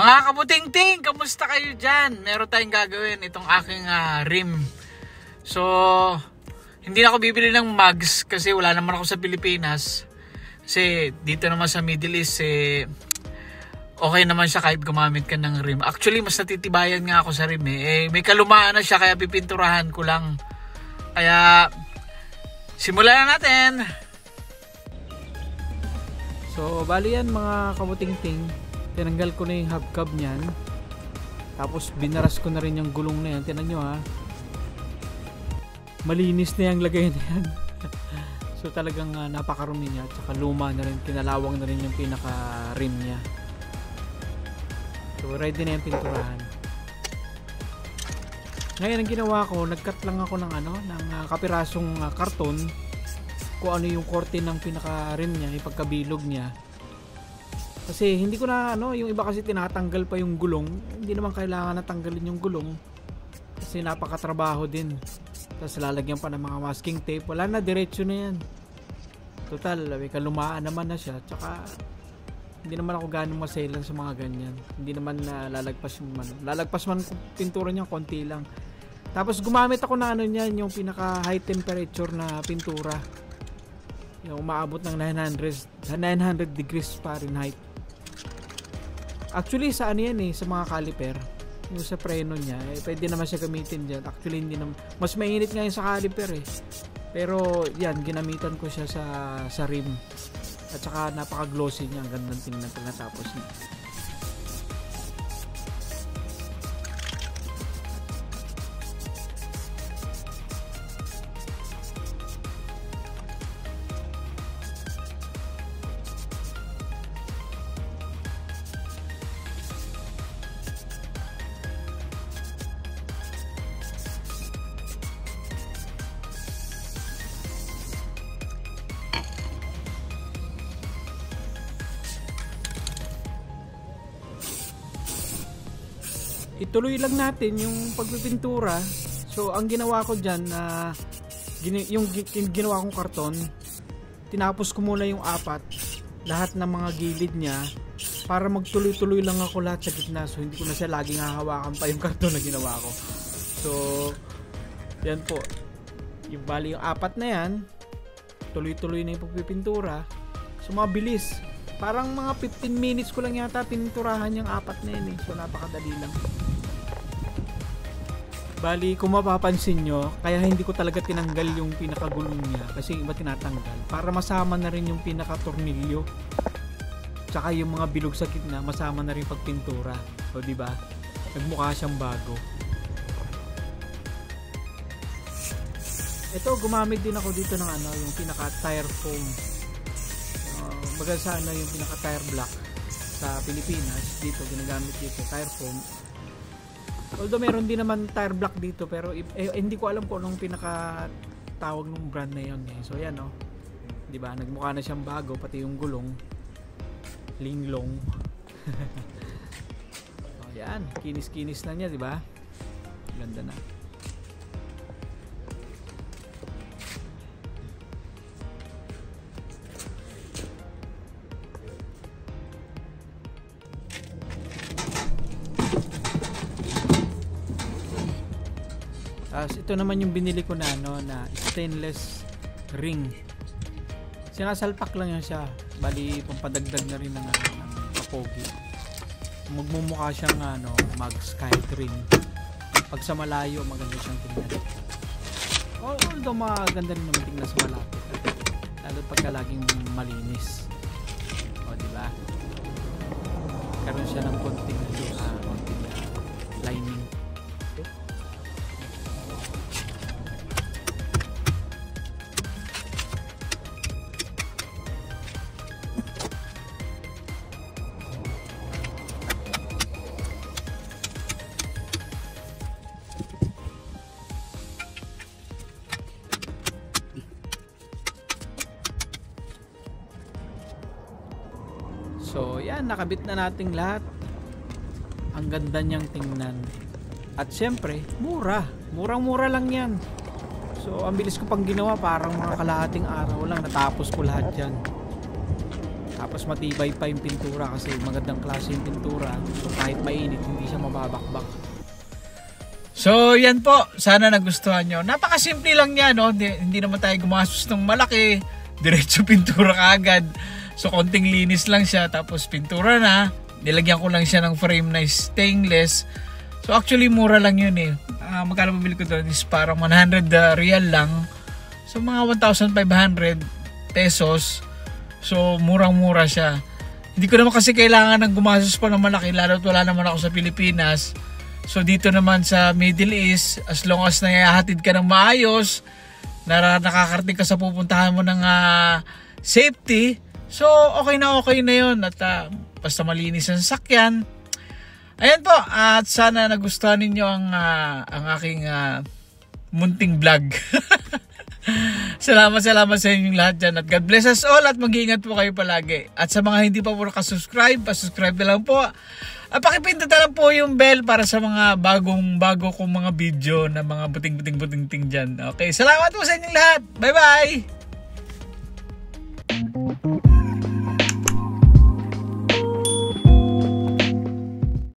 Mga kabuting-ting, kamusta kayo dyan? Meron tayong gagawin itong aking rim. So, hindi na ako bibili ng mugs kasi wala naman ako sa Pilipinas. Kasi dito naman sa Middle East, okay naman siya kahit gumamit ka ng rim. Actually, mas natitibayan nga ako sa rim may kalumaan na siya kaya pipinturahan ko lang. Kaya, simulan na natin! So, bali yan mga kabuting-ting. Tinanggal ko na yung hubcap niyan. Tapos binaras ko na rin yung gulong na yan. Tingnan nyo ha. Malinis na yung lagay na yan. So talagang napakarumi niya. Tsaka luma na rin. Kinalawang na rin yung pinaka rim niya. So ready na yung pinturahan. Ngayon ang ginawa ko, nag-cut lang ako ng kapirasong karton. Kung ano yung korte ng pinaka rim niya, yung pagkabilog niya. Kasi hindi ko na yung iba kasi tinatanggal pa yung gulong. Hindi naman kailangan na tanggalin yung gulong. Kasi napakatrabaho din. Tapos lalagyan pa ng mga masking tape. Wala na, diretso na yan. Total, may kalumaan naman na siya. Tsaka hindi naman ako ganong maselan sa mga ganyan. Hindi naman lalagpas man pintura niya, konti lang. Tapos gumamit ako na niyan, yung pinaka high temperature na pintura. Yung umaabot ng 900 degrees Fahrenheit. Actually sa sa mga caliper, yung sa preno niya, pwede naman siya gamitin dyan. Actually hindi naman, mas mainit nga yung sa caliper pero yan, ginamitan ko siya sa rim. At saka napaka glossy niya, ang gandang tingnan pagkatapos niya. Ituloy lang natin yung pagpipintura. So ang ginawa ko dyan, yung ginawa kong karton, tinapos ko muna yung lahat ng mga gilid niya, para magtuloy-tuloy lang ako lahat sa gitna. So hindi ko na siya laging hahawakan pa yung karton na ginawa ko. So yan po, yung bali yung 4 na yan, tuloy-tuloy na yung pagpipintura. So mabilis, parang mga 15 minutes ko lang yata pininturahan yung 4 na yan So napakadali lang. Bali, kung mapapansin nyo, kaya hindi ko talaga tinanggal yung pinakagulong niya kasi iba tinatanggal para masama na rin yung pinakatornilyo tsaka yung mga bilog sa gitna, masama na rin pagpintura. O diba, nagmukha siyang bago. Ito, gumamit din ako dito ng yung pinaka tire foam. Baga sana yung pinaka tire block sa Pilipinas, dito ginagamit dito tire foam. Although meron din naman tire block dito, pero hindi ko alam kung anong pinaka tawag ng brand na yun So yan di ba, nagmukha na siyang bago, pati yung gulong linglong. Yan, kinis-kinis na niya, di ba? Ganda na. Ito naman yung binili ko na stainless ring. Sinasalpak lang yan siya. Bali, pampadagdag na rin ng kapogi. Magmumukha siyang mugs kahit ring. Pag sa malayo, maganda siyang tingnan. Although maganda rin naman tingnan sa malapit. Lalo pagka laging malinis. O, diba? Karoon siya ng konting lining. So yan, nakabit na nating lahat. Ang ganda niyang tingnan. At syempre, murang-mura lang yan. So ang bilis ko pang ginawa, parang mga kalahating araw lang natapos ko lahat yan. Tapos matibay pa yung pintura kasi magandang klase yung pintura. So kahit mainit hindi siya mababakbak. So yan po, sana nagustuhan nyo. Napakasimple lang niya, no? Hindi naman tayo gumastos ng malaki. Diretso pintura kaagad. So konting linis lang siya, tapos pintura na. Nilagyan ko lang siya ng frame na stainless. So actually mura lang yun eh. Magkano mabili ko doon is parang 100 real lang. So mga 1,500 pesos. So murang-mura siya. Hindi ko naman kasi kailangan ng gumastos pa ng malaki, lalo't wala naman ako sa Pilipinas. So dito naman sa Middle East, as long as nayahatid ka ng maayos, nakakarating ka sa pupuntahan mo ng safety, so okay na yun. At basta malinis ang sasakyan. Ayan po, at sana nagustuhan ninyo ang aking munting vlog. Salamat sa inyong lahat dyan. At God bless us all at mag-iingat po kayo palagi. At sa mga hindi pa po nakasubscribe, pasubscribe na lang po. At pakipindot na lang po yung bell para sa mga bago kong mga video na mga buting dyan. Okay, salamat po sa inyong lahat. Bye bye!